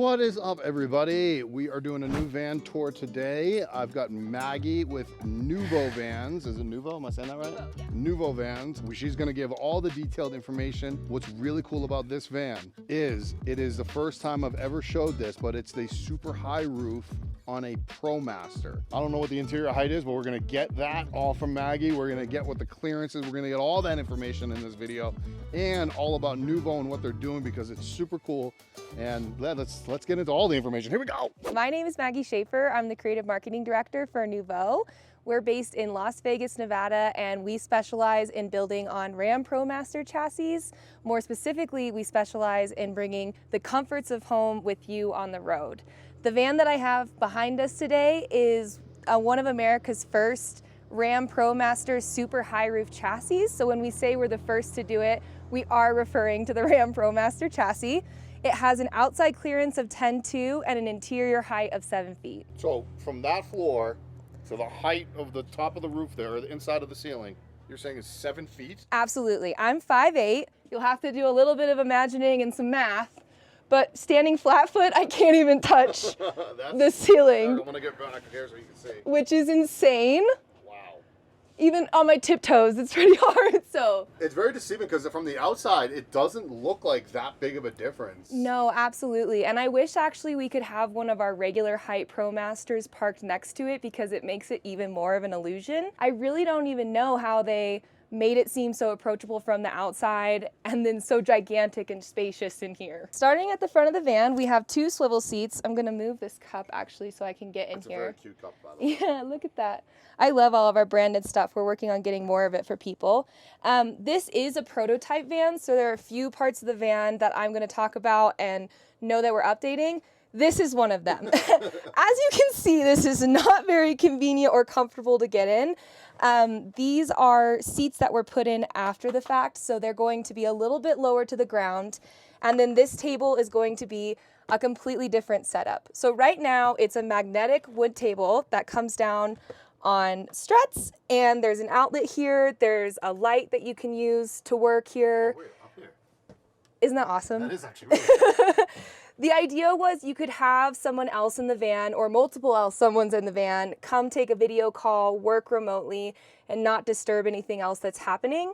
What is up, everybody? We are doing a new van tour today. I've got Maggie with Noovo Vans. Is it Noovo? Am I saying that right? Noovo, yeah. Noovo Vans. She's gonna give all the detailed information. What's really cool about this van is it is the first time I've ever showed this, but it's the super high roof on a ProMaster. I don't know what the interior height is, but we're gonna get that all from Maggie. We're gonna get what the clearance is. We're gonna get all that information in this video and all about Noovo and what they're doing because it's super cool. And let's get into all the information. Here we go. My name is Maggie Schaefer. I'm the creative marketing director for Noovo. We're based in Las Vegas, Nevada, and we specialize in building on Ram ProMaster chassis. More specifically, we specialize in bringing the comforts of home with you on the road. The van that I have behind us today is one of America's first Ram ProMaster super high roof chassis. So when we say we're the first to do it, we are referring to the Ram ProMaster chassis. It has an outside clearance of 10.2 and an interior height of 7 feet. So from that floor to the height of the top of the roof there, or the inside of the ceiling, you're saying is 7 feet? Absolutely. I'm 5'8". You'll have to do a little bit of imagining and some math. But standing flat foot, I can't even touch the ceiling. I'm gonna get back here so you can see. Which is insane. Wow. Even on my tiptoes, it's pretty hard, so. It's very deceiving because from the outside, it doesn't look like that big of a difference. No, absolutely. And I wish actually we could have one of our regular height ProMasters parked next to it because it makes it even more of an illusion. I really don't even know how they made it seem so approachable from the outside and then so gigantic and spacious in here. Starting at the front of the van, we have 2 swivel seats. I'm gonna move this cup actually so I can get in That's here. That's a very cute cup, by the way. Yeah, look at that. I love all of our branded stuff. We're working on getting more of it for people. This is a prototype van, so there are a few parts of the van that I'm gonna talk about and know that we're updating. This is one of them. As you can see, this is not very convenient or comfortable to get in. These are seats that were put in after the fact, so they're going to be a little bit lower to the ground. And then this table is going to be a completely different setup. So right now, it's a magnetic wood table that comes down on struts, and there's an outlet here. There's a light that you can use to work here. Oh, wait, up here. Isn't that awesome? That is actually really cool. The idea was you could have someone else in the van or multiple someone's in the van come take a video call, work remotely, and not disturb anything else that's happening.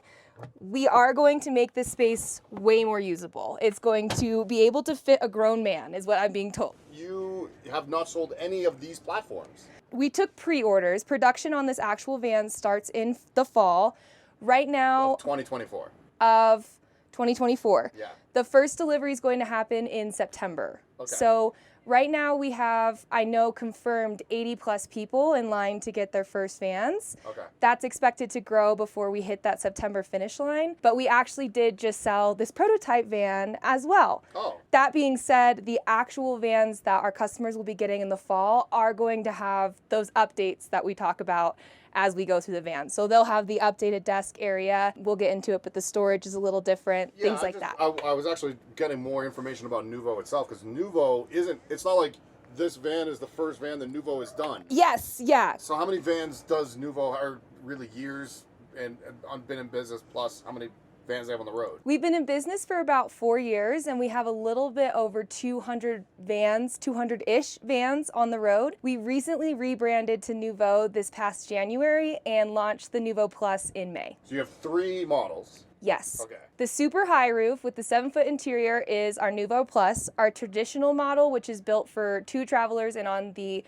We are going to make this space way more usable. It's going to be able to fit a grown man, is what I'm being told. You have not sold any of these platforms. We took pre-orders. Production on this actual van starts in the fall. Right now, Of 2024. Of 2024. Yeah. The first delivery is going to happen in September. Okay. So right now we have, I know, confirmed 80 plus people in line to get their first vans. Okay. That's expected to grow before we hit that September finish line. But we actually did just sell this prototype van as well. Oh. That being said, the actual vans that our customers will be getting in the fall are going to have those updates that we talk about as we go through the van. So they'll have the updated desk area. We'll get into it, but the storage is a little different, Yeah, things like that. I was actually getting more information about Noovo itself because Noovo it's not like this van is the first van that Noovo has done. Yes, yeah. So how many vans does Noovo, or really years and been in business, plus how many vans they have on the road? We've been in business for about 4 years and we have a little bit over 200 vans, 200-ish vans on the road. We recently rebranded to Noovo this past January and launched the Noovo Plus in May. So you have 3 models. Yes. Okay. The super high roof with the 7-foot interior is our Noovo Plus. Our traditional model, which is built for 2 travelers and on the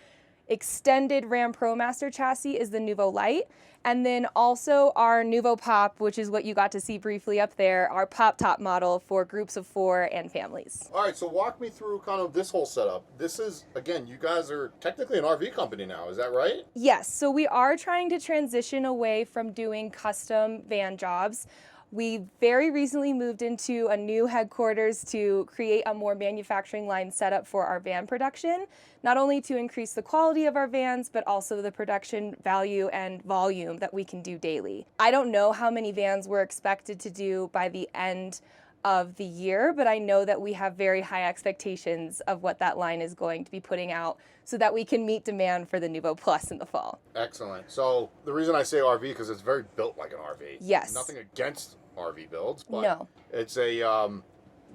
extended Ram ProMaster chassis, is the Noovo Light. And then also our Noovo Pop, which is what you got to see briefly up there, our pop top model for groups of 4 and families. All right, so walk me through kind of this whole setup. This is, again, you guys are technically an RV company now, is that right? Yes, so we are trying to transition away from doing custom van jobs. We very recently moved into a new headquarters to create a more manufacturing line setup for our van production, not only to increase the quality of our vans, but also the production value and volume that we can do daily. I don't know how many vans we're expected to do by the end of the year, but I know that we have very high expectations of what that line is going to be putting out so that we can meet demand for the Noovo Plus in the fall. Excellent. So the reason I say RV because it's very built like an RV. Yes. Nothing against RV builds, but no. It's a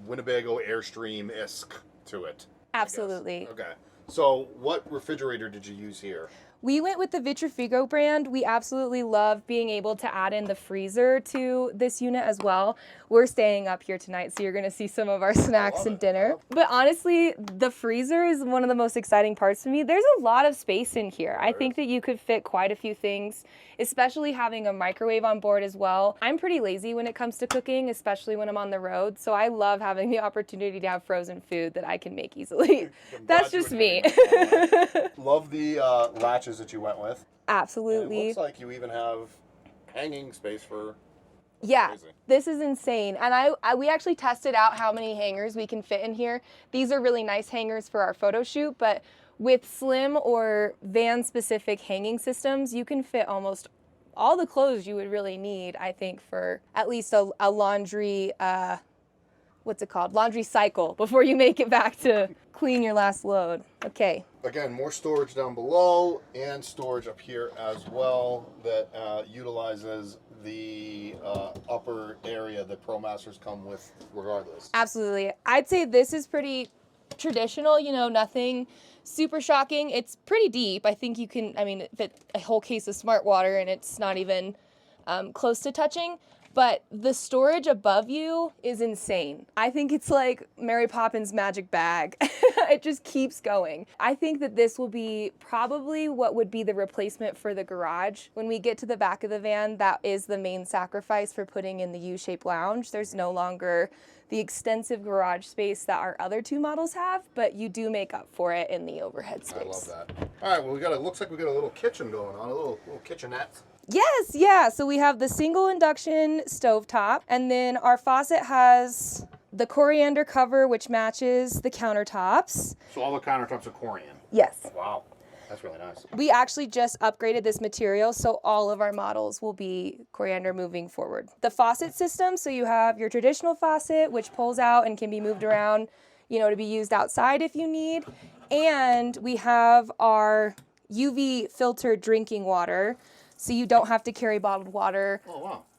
Winnebago Airstream-esque to it. Absolutely. Okay. So what refrigerator did you use here? We went with the Vitrafigo brand. We absolutely love being able to add in the freezer to this unit as well. We're staying up here tonight, so you're gonna see some of our snacks and dinner. But honestly, the freezer is one of the most exciting parts for me. There's a lot of space in here. I think that you could fit quite a few things, especially having a microwave on board as well. I'm pretty lazy when it comes to cooking, especially when I'm on the road, so I love having the opportunity to have frozen food that I can make easily. That's just me. Love the latches that you went with. Absolutely. And it looks like you even have hanging space for... Yeah, Crazy. this is insane. And we actually tested out how many hangers we can fit in here. These are really nice hangers for our photo shoot, but with slim or van specific hanging systems, you can fit almost all the clothes you would really need, I think, for at least a laundry, what's it called? Laundry cycle before you make it back to clean your last load. Okay. Again, more storage down below and storage up here as well that utilizes the upper area that ProMasters come with regardless. Absolutely. I'd say this is pretty traditional, you know, nothing super shocking. It's pretty deep. I think you can, I mean, fit a whole case of smart water and it's not even close to touching. But the storage above you is insane. I think it's like Mary Poppins' magic bag. It just keeps going. I think that this will be probably what would be the replacement for the garage. When we get to the back of the van, that is the main sacrifice for putting in the U-shaped lounge. There's no longer the extensive garage space that our other two models have, but you do make up for it in the overhead space. I love that. All right, well, it looks like we got a little kitchen going on, a little kitchenette. Yes, yeah. So we have the single induction stovetop, and then our faucet has the coriander cover, which matches the countertops. So all the countertops are coriander. Yes. Wow, that's really nice. We actually just upgraded this material, so all of our models will be coriander moving forward. The faucet system, so you have your traditional faucet, which pulls out and can be moved around, you know, to be used outside if you need. And we have our UV filtered drinking water, so you don't have to carry bottled water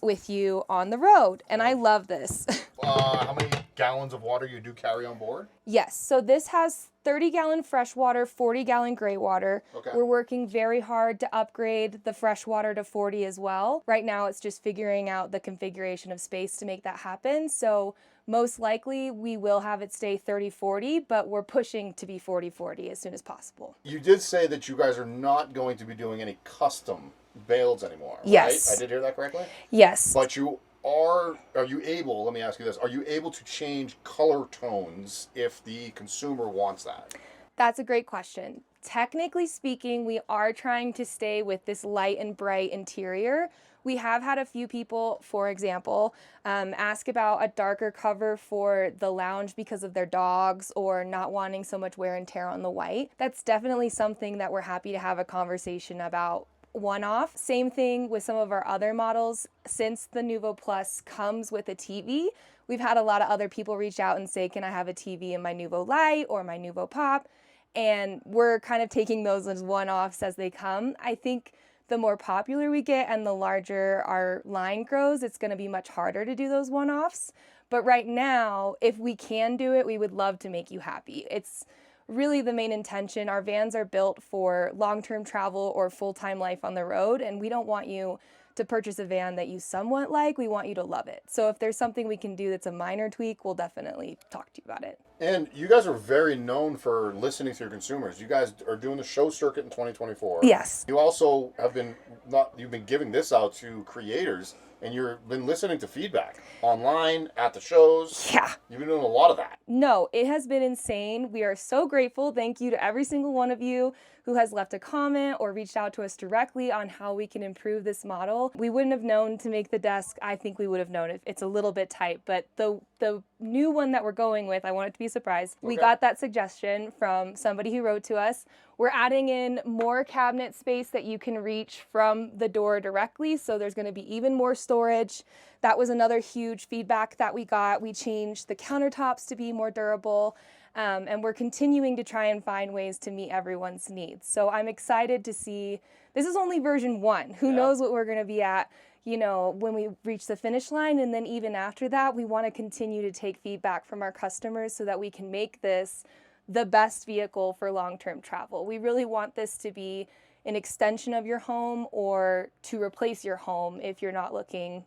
with you on the road. And I love this. How many gallons of water you do carry on board? Yes, so this has 30-gallon fresh water, 40-gallon gray water. Okay. We're working very hard to upgrade the fresh water to 40 as well. Right now it's just figuring out the configuration of space to make that happen. So most likely we will have it stay 30-40, but we're pushing to be 40-40 as soon as possible. You did say that you guys are not going to be doing any custom bales anymore, yes. right? I did hear that correctly? Yes. But you are you able, let me ask you this, are you able to change color tones if the consumer wants that? That's a great question. Technically speaking, we are trying to stay with this light and bright interior. We have had a few people, for example, ask about a darker cover for the lounge because of their dogs or not wanting so much wear and tear on the white. That's definitely something that we're happy to have a conversation about one-off. Same thing with some of our other models. Since the Noovo Plus comes with a TV, we've had a lot of other people reach out and say, can I have a TV in my Noovo Lite or my Noovo Pop? And we're kind of taking those as one-offs as they come. I think the more popular we get and the larger our line grows, it's going to be much harder to do those one-offs. But right now, if we can do it, we would love to make you happy. It's really the main intention. Our vans are built for long-term travel or full-time life on the road, and we don't want you to purchase a van that you somewhat like. We want you to love it. So if there's something we can do that's a minor tweak, we'll definitely talk to you about it. And you guys are very known for listening to your consumers. You guys are doing the show circuit in 2024. Yes. You also have you've been giving this out to creators, and you've been listening to feedback online, at the shows. Yeah. You've been doing a lot of that. No, it has been insane. We are so grateful. Thank you to every single one of you who has left a comment or reached out to us directly on how we can improve this model. We wouldn't have known to make the desk. I think we would have known if it's a little bit tight, but the new one that we're going with, I want it to be a surprise. Okay. We got that suggestion from somebody who wrote to us. We're adding in more cabinet space that you can reach from the door directly, so there's going to be even more storage. That was another huge feedback that we got. We changed the countertops to be more durable, and we're continuing to try and find ways to meet everyone's needs. So I'm excited to see, this is only version 1. Who knows what we're going to be at, you know, when we reach the finish line. And then even after that, we want to continue to take feedback from our customers so that we can make this the best vehicle for long-term travel. We really want this to be an extension of your home or to replace your home if you're not looking,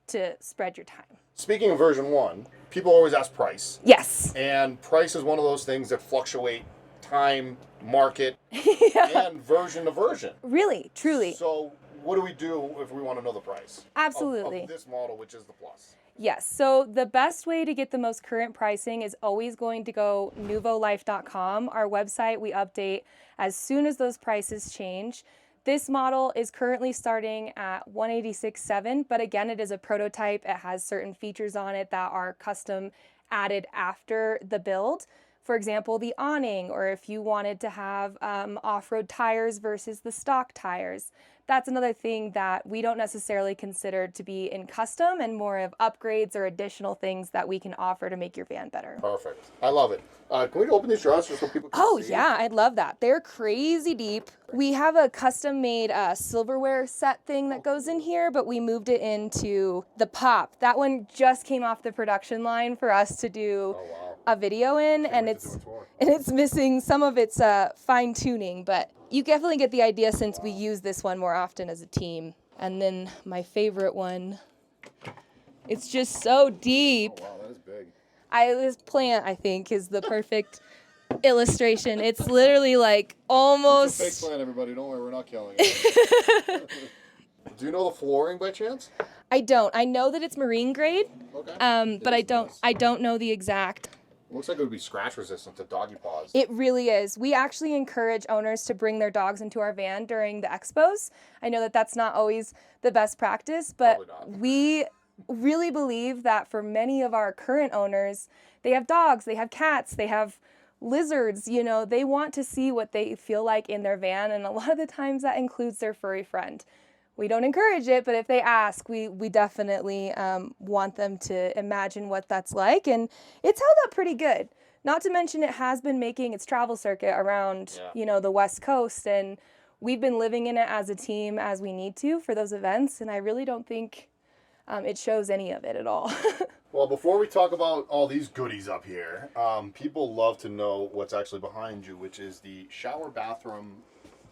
to spread your time. Speaking of version 1, people always ask price. Yes. And price is one of those things that fluctuate time, market, Yeah. and version to version. Really, truly. So what do we do if we want to know the price? Absolutely. Of this model, which is the Plus? Yes, so the best way to get the most current pricing is always going to go NoovoLife.com. Our website, we update as soon as those prices change. This model is currently starting at $186,700, but again, it is a prototype. It has certain features on it that are custom added after the build. For example, the awning, or if you wanted to have off-road tires versus the stock tires. That's another thing that we don't necessarily consider to be in custom and more of upgrades or additional things that we can offer to make your van better. Perfect. I love it. Can we open these drawers so people can see? Oh yeah, I'd love that. They're crazy deep. We have a custom made silverware set thing that goes in here, but we moved it into the pop. That one just came off the production line for us to do a video in, and it's missing some of its fine tuning, but you definitely get the idea since we use this one more often as a team. And then my favorite one, it's just so deep. Oh, wow, that is big. This plant, I think, is the perfect illustration. It's literally like almost... It's a fake plant, everybody. Don't worry, we're not killing it. Do you know the flooring by chance? I don't. I know that it's marine grade, okay. But I don't know the exact... Looks like it would be scratch resistant to doggy paws. It really is. We actually encourage owners to bring their dogs into our van during the expos. I know that that's not always the best practice, but we really believe that for many of our current owners, they have dogs, they have cats, they have lizards, they want to see what they feel like in their van, and a lot of the times that includes their furry friend. We don't encourage it, but if they ask, we definitely want them to imagine what that's like, and it's held up pretty good. Not to mention it has been making its travel circuit around, the West Coast, and we've been living in it as a team as we need to for those events, and I really don't think it shows any of it at all. Well, before we talk about all these goodies up here, people love to know what's actually behind you, which is the shower bathroom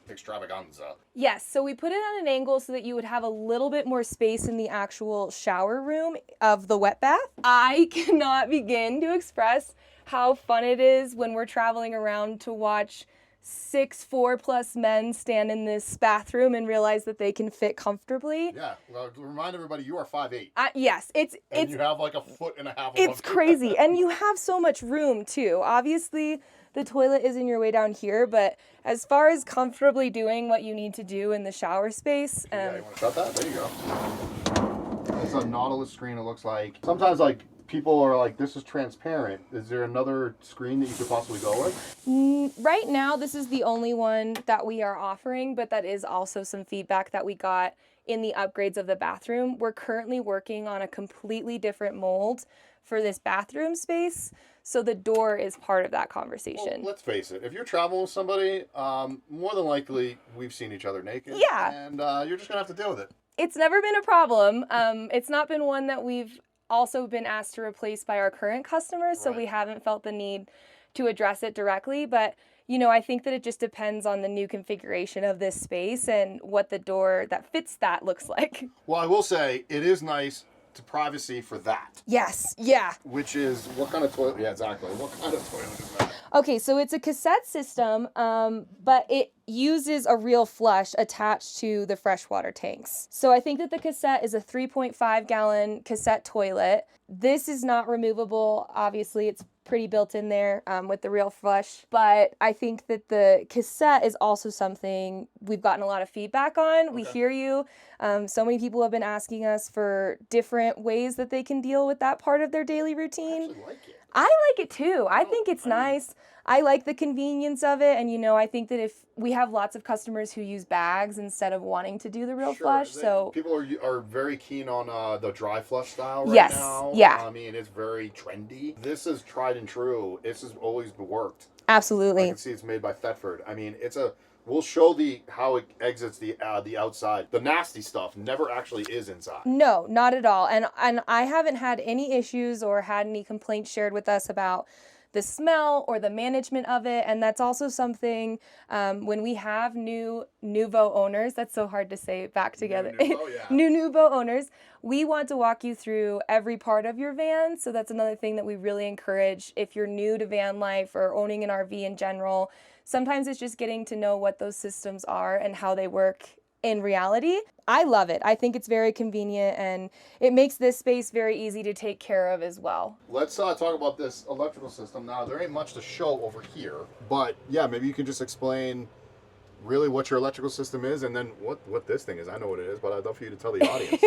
extravaganza. Yes, so we put it at an angle so that you would have a little bit more space in the actual shower room of the wet bath. I cannot begin to express how fun it is when we're traveling around to watch 6 4+ men stand in this bathroom and realize that they can fit comfortably. Yeah, well, to remind everybody, you are 5'8". Yes, it's you have like 1.5 feet. It's crazy, and you have so much room too. Obviously, the toilet is in your way down here, but as far as comfortably doing what you need to do in the shower space, you want to shut that? There you go. It's a Nautilus screen. It looks like sometimes people are like, this is transparent. Is there another screen that you could possibly go with? Right now, this is the only one that we are offering, but that is also some feedback that we got in the upgrades of the bathroom. We're currently working on a completely different mold for this bathroom space, so the door is part of that conversation. Well, let's face it, if you're traveling with somebody, more than likely we've seen each other naked. Yeah. And you're just going to have to deal with it. It's never been a problem. It's not been one that we've also been asked to replace by our current customers, so we haven't felt the need to address it directly, but I think that it just depends on the new configuration of this space and what the door that fits that looks like. Well, I will say it is nice to privacy for that. Yes, yeah. Which is, what kind of toilet? Yeah, exactly. What kind of toilet is that? Okay, so it's a cassette system, but it uses a real flush attached to the freshwater tanks. So I think that the cassette is a 3.5 gallon cassette toilet. This is not removable. Obviously, it's pretty built in there with the real flush, but I think that the cassette is also something we've gotten a lot of feedback on. Okay. We hear you. So many people have been asking us for different ways that they can deal with that part of their daily routine. I actually like it. I like it too. I think it's nice. I like the convenience of it, and I think that if we have lots of customers who use bags instead of wanting to do the real flush, so people are very keen on the dry flush style right now. Yeah. I mean, it's very trendy. This is tried and true. This has always worked. Absolutely. I can see it's made by Thetford. I mean, we'll show how it exits the outside. The nasty stuff never actually is inside. No, not at all. And I haven't had any issues or had any complaints shared with us about the smell or the management of it. And that's also something when we have new Noovo owners, that's so hard to say back together. New Noovo owners, we want to walk you through every part of your van. So that's another thing that we really encourage if you're new to van life or owning an RV in general. Sometimes it's just getting to know what those systems are and how they work in reality. I love it. I think it's very convenient and it makes this space very easy to take care of as well. Let's talk about this electrical system now. There ain't much to show over here, but yeah, maybe you can just explain really what your electrical system is and then what this thing is. I know what it is, but I'd love for you to tell the audience.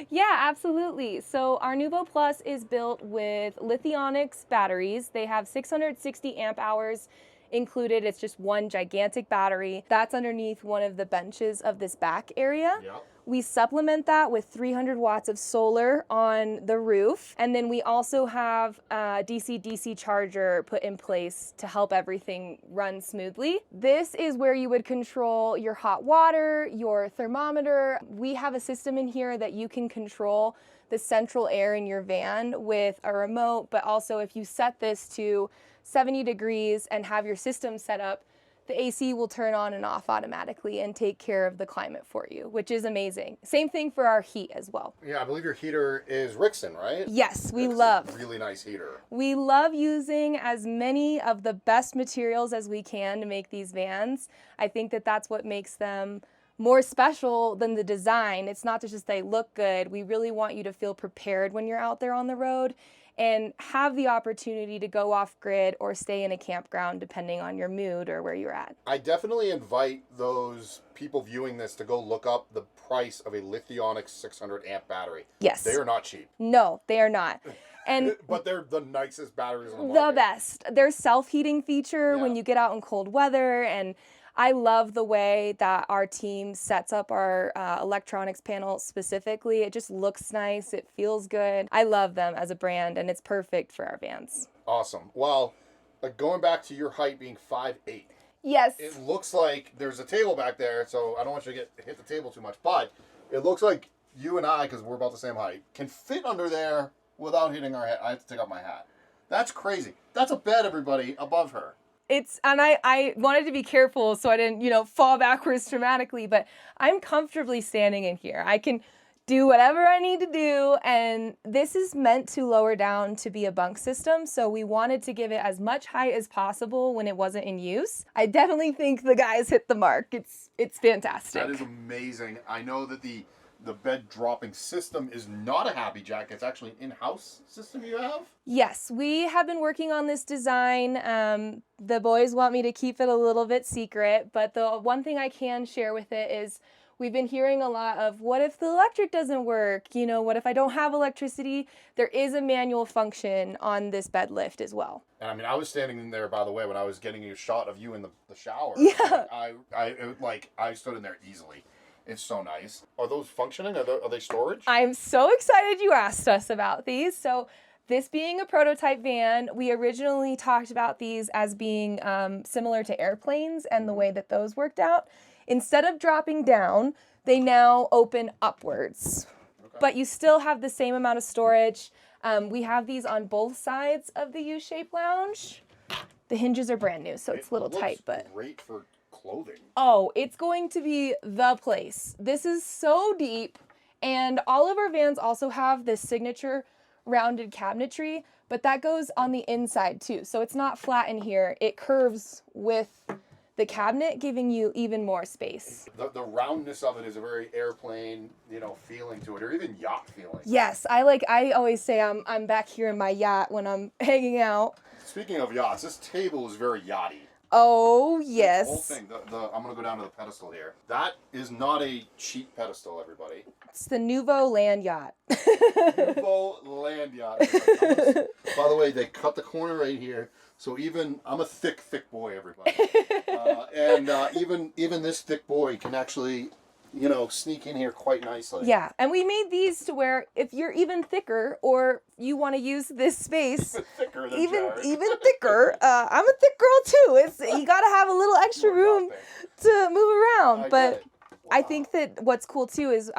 Yeah, absolutely. So our Noovo Plus is built with lithionics batteries. They have 660 amp hours included. It's just one gigantic battery. That's underneath one of the benches of this back area. Yep. We supplement that with 300 watts of solar on the roof. And then we also have a DC-DC charger put in place to help everything run smoothly. This is where you would control your hot water, your thermometer. We have a system in here that you can control the central air in your van with a remote, but also if you set this to 70 degrees and have your system set up, the AC will turn on and off automatically and take care of the climate for you, which is amazing. Same thing for our heat as well. Yeah, I believe your heater is Rixon, right? Yes, we It's love. a really nice heater. We love using as many of the best materials as we can to make these vans. I think that that's what makes them more special than the design. It's not just they look good. We really want you to feel prepared when you're out there on the road and have the opportunity to go off grid or stay in a campground depending on your mood or where you're at. I definitely invite those people viewing this to go look up the price of a Lithionics 600 amp battery. Yes. They are not cheap. No, they are not. And but they're the nicest batteries on the the market. best. Their self-heating feature Yeah. when you get out in cold weather, and I love the way that our team sets up our electronics panel specifically. It just looks nice. It feels good. I love them as a brand, and it's perfect for our vans. Awesome. Well, going back to your height being 5'8", Yes. it looks like there's a table back there, so I don't want you to hit the table too much, but it looks like you and I, because we're about the same height, can fit under there without hitting our head. I have to take off my hat. That's crazy. That's a bed, everybody, above her. And I wanted to be careful so I didn't, fall backwards dramatically, but I'm comfortably standing in here. I can do whatever I need to do, and this is meant to lower down to be a bunk system, so we wanted to give it as much height as possible when it wasn't in use. I definitely think the guys hit the mark. It's fantastic. That is amazing. I know that the bed dropping system is not a Happy Jack. It's actually an in-house system you have? Yes, we have been working on this design. The boys want me to keep it a little bit secret, but the one thing I can share with it is we've been hearing a lot of, what if the electric doesn't work? What if I don't have electricity? There is a manual function on this bed lift as well. And I mean, I was standing in there, by the way, when I was getting a shot of you in the shower. Yeah. I stood in there easily. It's so nice. Are those functioning? Are they storage? I'm so excited you asked us about these. So this being a prototype van, we originally talked about these as being similar to airplanes and the way that those worked out. Instead of dropping down, they now open upwards. Okay. But you still have the same amount of storage. We have these on both sides of the U-shaped lounge. The hinges are brand new, so it's a little tight, but great for clothing. Oh, it's going to be the place. This is so deep, and all of our vans also have this signature rounded cabinetry, but that goes on the inside too. So it's not flat in here. It curves with the cabinet, giving you even more space. The roundness of it is a very airplane, feeling to it, or even yacht feeling. Yes, I always say I'm back here in my yacht when I'm hanging out. Speaking of yachts, this table is very yachty. Oh, yes. The whole thing, I'm going to go down to the pedestal here. That is not a cheap pedestal, everybody. It's the Noovo Land Yacht. Noovo Land Yacht. By the way, they cut the corner right here. So I'm a thick boy, everybody. Even this thick boy can actually, sneak in here quite nicely. Yeah, and we made these to where if you're even thicker or you want to use this space, even thicker. I'm a thick girl too. You got to have a little extra room to move around. But I think that what's cool too is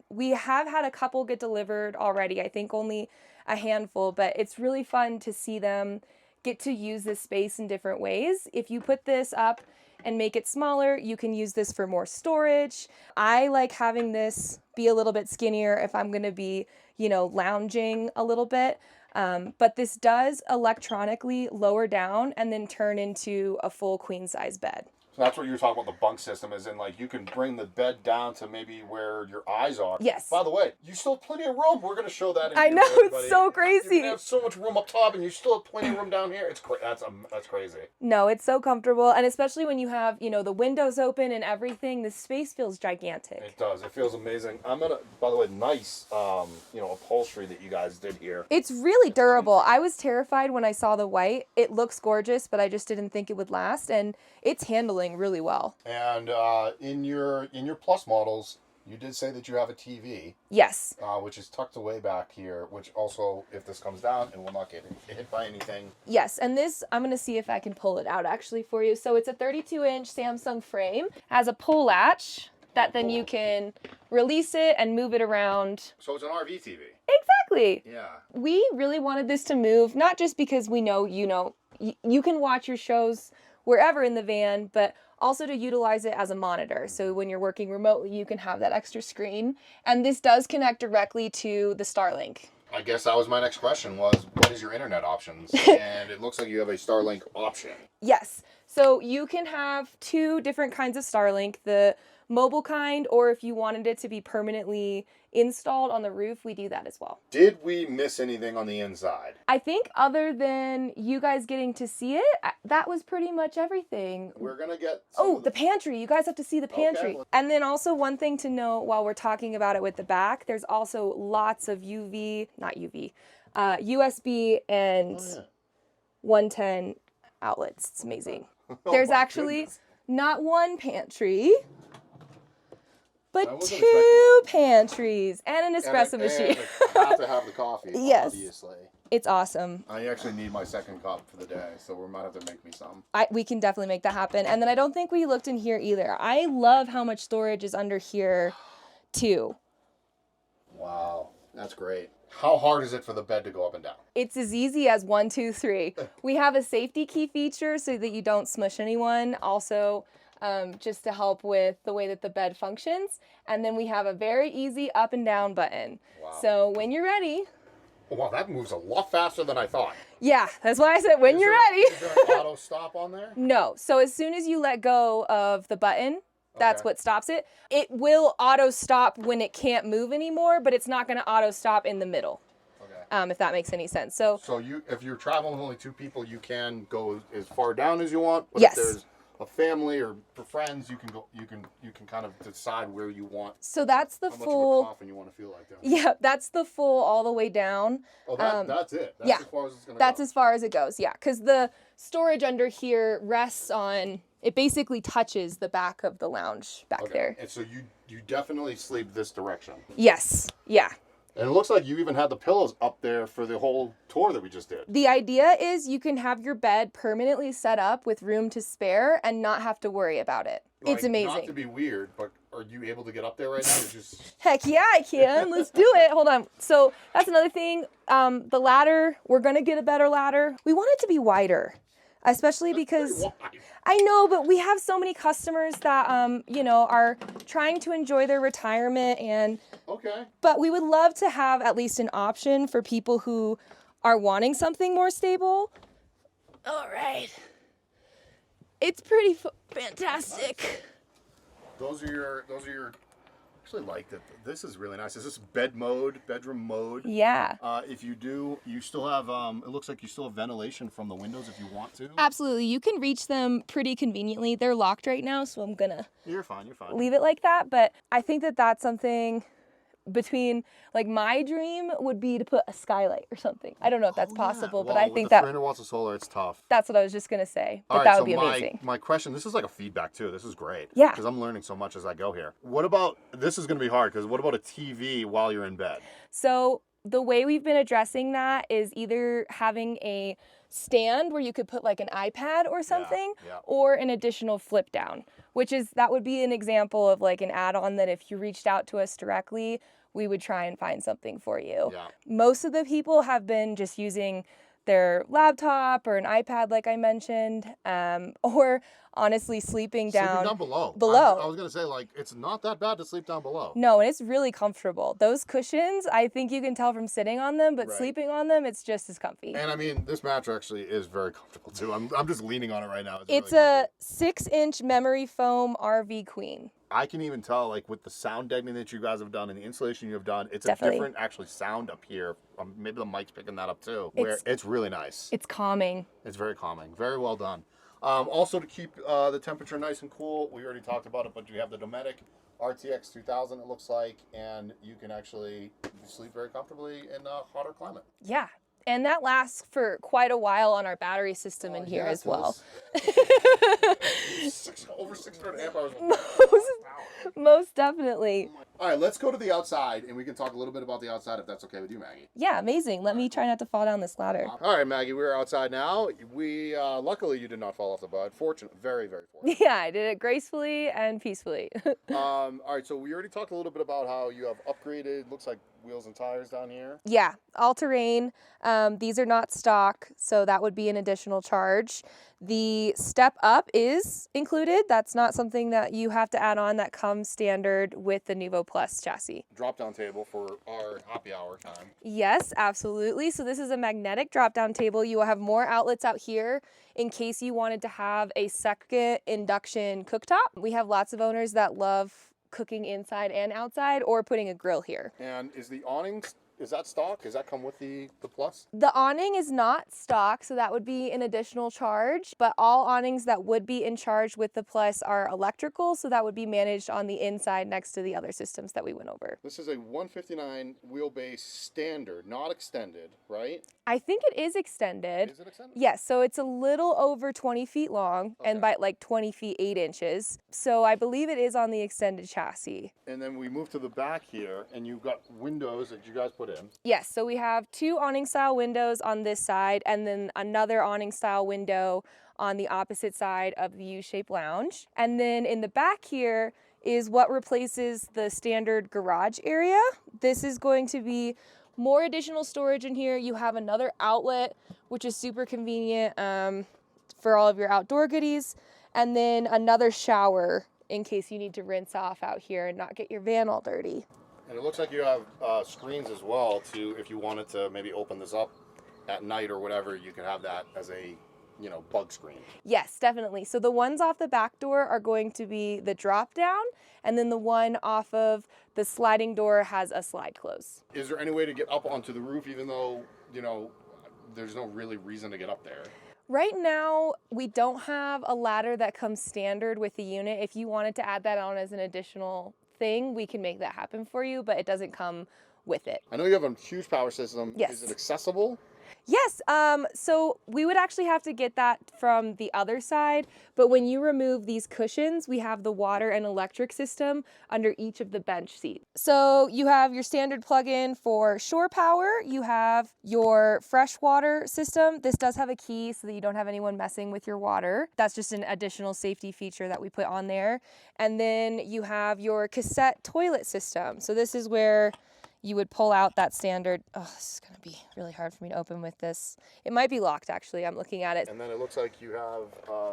we have had a couple get delivered already. I think only a handful, but it's really fun to see them get to use this space in different ways. If you put this up and make it smaller, you can use this for more storage. I like having this be a little bit skinnier if I'm gonna be, you know, lounging a little bit. But this does electronically lower down and then turn into a full queen size bed. So that's what you were talking about, the bunk system, is in like you can bring the bed down to maybe where your eyes are. Yes. By the way, you still have plenty of room. We're going to show that in I here, know, everybody. it's so crazy. You have so much room up top and you still have plenty of room down here. That's crazy. No, it's so comfortable. And especially when you have, you know, the windows open and everything, the space feels gigantic. It does. It feels amazing. I'm going to, by the way, nice, you know, upholstery that you guys did here. It's really durable. I was terrified when I saw the white. It looks gorgeous, but I just didn't think it would last. And it's handling really well. And in your Plus models, you did say that you have a TV. Yes. Which is tucked away back here, which also, if this comes down, it will not get hit by anything. Yes, and this, I'm going to see if I can pull it out actually for you. So it's a 32-inch Samsung frame, has a pull latch that then you can release it and move it around. So it's an RV TV. Exactly. Yeah. We really wanted this to move, not just because we know, you know, you can watch your shows wherever in the van, but also to utilize it as a monitor. So when you're working remotely, you can have that extra screen. And this does connect directly to the Starlink. I guess that was my next question was, what is your internet options? And it looks like you have a Starlink option. Yes. So you can have two different kinds of Starlink, the mobile kind, or if you wanted it to be permanently installed on the roof, we do that as well. Did we miss anything on the inside? I think other than you guys getting to see it, that was pretty much everything. We're going to get... The pantry. You guys have to see the pantry. Okay. And then also one thing to know while we're talking about it with the back, there's also lots of USB and 110 outlets. It's amazing. There's actually not one pantry, but two pantries and an espresso machine. I have to have the coffee, yes. Obviously. It's awesome. I actually need my second cup for the day, so we might have to make me some. We can definitely make that happen. And then I don't think we looked in here either. I love how much storage is under here, too. Wow, that's great. How hard is it for the bed to go up and down? It's as easy as 1, 2, 3. We have a safety key feature so that you don't smush anyone. Also, just to help with the way that the bed functions. And then we have a very easy up and down button. Wow. So when you're ready... Oh, wow, that moves a lot faster than I thought. Yeah, that's why I said when you're ready. Is there an auto stop on there? No. So as soon as you let go of the button, that's what stops it. It will auto stop when it can't move anymore, but it's not going to auto stop in the middle. If that makes any sense. So if you're traveling with only 2 people, you can go as far down as you want. But yes. If there's a family or for friends, you can go. You can kind of decide where you want. So that's the how full. Much of a coffin you want to feel like down. Yeah, that's the full all the way down. Oh, that's it. That's as far as it's gonna that's go. As far as it goes. Yeah, because the storage under here rests on. It basically touches the back of the lounge back there. And so you definitely sleep this direction. Yes. Yeah. And it looks like you even had the pillows up there for the whole tour that we just did. The idea is you can have your bed permanently set up with room to spare and not have to worry about it. Like, it's amazing. Not to be weird, but are you able to get up there right now? Heck yeah, I can. Let's do it. Hold on. So that's another thing. The ladder, we're going to get a better ladder. We want it to be wider, especially because... I know, but we have so many customers that, are trying to enjoy their retirement and... Okay. But we would love to have at least an option for people who are wanting something more stable. All right. It's pretty fantastic. Those are your... I actually like that. This is really nice. Is this bedroom mode? Yeah. If you do, you still have, it looks like you still have ventilation from the windows if you want to. Absolutely. You can reach them pretty conveniently. They're locked right now, so I'm going to... You're fine. Leave it like that. But I think that that's something between, like, my dream would be to put a skylight or something. I don't know if that's possible, but I think that... 300 watts of solar, it's tough. That's what I was just going to say. But right, that would be amazing. My question, this is like a feedback too. This is great. Yeah. Because I'm learning so much as I go here. What about, this is going to be hard, because what about a TV while you're in bed? So the way we've been addressing that is either having a stand where you could put like an iPad or something, or an additional flip down, that would be an example of like an add-on that if you reached out to us directly, we would try and find something for you. Yeah. Most of the people have been just using their laptop or an iPad, like I mentioned, or honestly sleeping down below. below. I was gonna say, like, it's not that bad to sleep down below. No, and it's really comfortable. Those cushions, I think you can tell from sitting on them, but Right. sleeping on them, it's just as comfy. And I mean, this mattress actually is very comfortable too. I'm just leaning on it right now. It's really a 6-inch memory foam RV Queen. I can even tell, like, with the sound deadening that you guys have done and the installation you have done, it's Definitely. a different actually sound up here. Maybe the mic's picking that up too. Where it's really nice. It's calming. It's very calming. Very well done. Also, to keep the temperature nice and cool, we already talked about it, but you have the Dometic RTX 2000, it looks like, and you can actually sleep very comfortably in a hotter climate. Yeah. And that lasts for quite a while on our battery system in here as well. Over 600 amp hours. Most definitely. All right, let's go to the outside, and we can talk a little bit about the outside if that's okay with you, Maggie. Yeah, amazing. Let me try not to fall down this ladder. All right, Maggie, we're outside now. We luckily you did not fall off the bed. Fortunate, very, very fortunate. Yeah, I did it gracefully and peacefully. All right, so we already talked a little bit about how you have upgraded, looks like, wheels and tires down here. Yeah, all terrain. These are not stock, so that would be an additional charge. The step up is included. That's not something that you have to add on. That comes standard with the Noovo Plus chassis. Drop down table for our happy hour time. Yes, absolutely. So this is a magnetic drop down table. You will have more outlets out here in case you wanted to have a second induction cooktop. We have lots of owners that love cooking inside and outside or putting a grill here. And is the awning, is that stock? Does that come with the Plus? The awning is not stock, so that would be an additional charge, but all awnings that would be in charge with the Plus are electrical, so that would be managed on the inside next to the other systems that we went over. This is a 159 wheelbase standard, not extended, right? I think it is extended. Is it extended? Yes, so it's a little over 20 feet long and by like 20 feet 8 inches. So I believe it is on the extended chassis. And then we move to the back here, and you've got windows that you guys put in. Yes, so we have 2 awning style windows on this side and then another awning style window on the opposite side of the U-shaped lounge. And then in the back here is what replaces the standard garage area. This is going to be more additional storage in here. You have another outlet, which is super convenient for all of your outdoor goodies. And then another shower in case you need to rinse off out here and not get your van all dirty. And it looks like you have screens as well to, if you wanted to maybe open this up at night or whatever, you could have that as a, you know, bug screen. Yes, definitely. So the ones off the back door are going to be the drop down, and then the one off of the sliding door has a slide close. Is there any way to get up onto the roof, even though, you know, there's no really reason to get up there? Right now, we don't have a ladder that comes standard with the unit. If you wanted to add that on as an additional thing, we can make that happen for you, but it doesn't come with it. I know you have a huge power system. Yes. Is it accessible? Yes, so we would actually have to get that from the other side, but when you remove these cushions, we have the water and electric system under each of the bench seats. So you have your standard plug-in for shore power, you have your freshwater system. This does have a key so that you don't have anyone messing with your water. That's just an additional safety feature that we put on there. And then you have your cassette toilet system. So this is where you would pull out that standard. Oh, this is going to be really hard for me to open with this. It might be locked, actually. I'm looking at it. And then it looks like you have,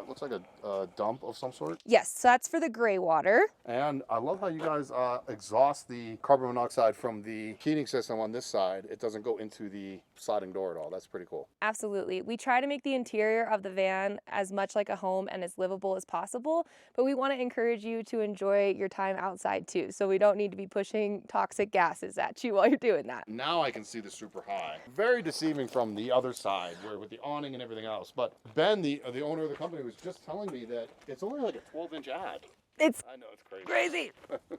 looks like a dump of some sort. Yes, so that's for the gray water. And I love how you guys exhaust the carbon monoxide from the heating system on this side. It doesn't go into the sliding door at all. That's pretty cool. Absolutely. We try to make the interior of the van as much like a home and as livable as possible, but we want to encourage you to enjoy your time outside too. So we don't need to be pushing toxic gases at you while you're doing that. Now I can see the super high. Very deceiving from the other side, where with the awning and everything else. But Ben, the owner of the company, was just telling me that it's only like a 12-inch ad. I know, it's crazy.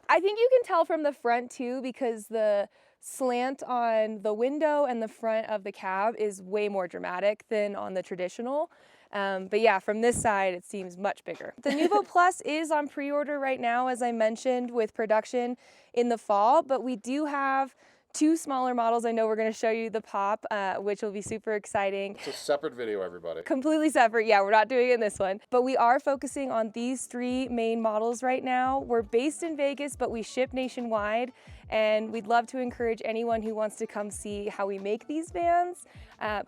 I think you can tell from the front too, because the slant on the window and the front of the cab is way more dramatic than on the traditional. But yeah, from this side, it seems much bigger. The Noovo Plus is on pre-order right now, as I mentioned, with production in the fall, but we do have 2 smaller models. I know we're going to show you the Pop, which will be super exciting. It's a separate video, everybody. Completely separate. Yeah, we're not doing it in this one. But we are focusing on these 3 main models right now. We're based in Vegas, but we ship nationwide. And we'd love to encourage anyone who wants to come see how we make these vans.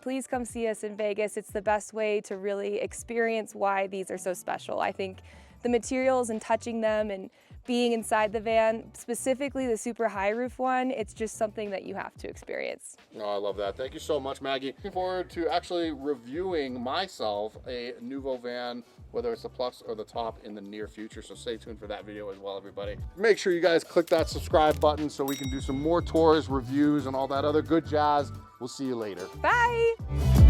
Please come see us in Vegas. It's the best way to really experience why these are so special. I think the materials and touching them and being inside the van, specifically the super high roof one, it's just something that you have to experience. Oh, I love that. Thank you so much, Maggie. Looking forward to actually reviewing myself a Noovo van, whether it's the Plus or the Top, in the near future. So stay tuned for that video as well, everybody. Make sure you guys click that subscribe button so we can do some more tours, reviews, and all that other good jazz. We'll see you later. Bye.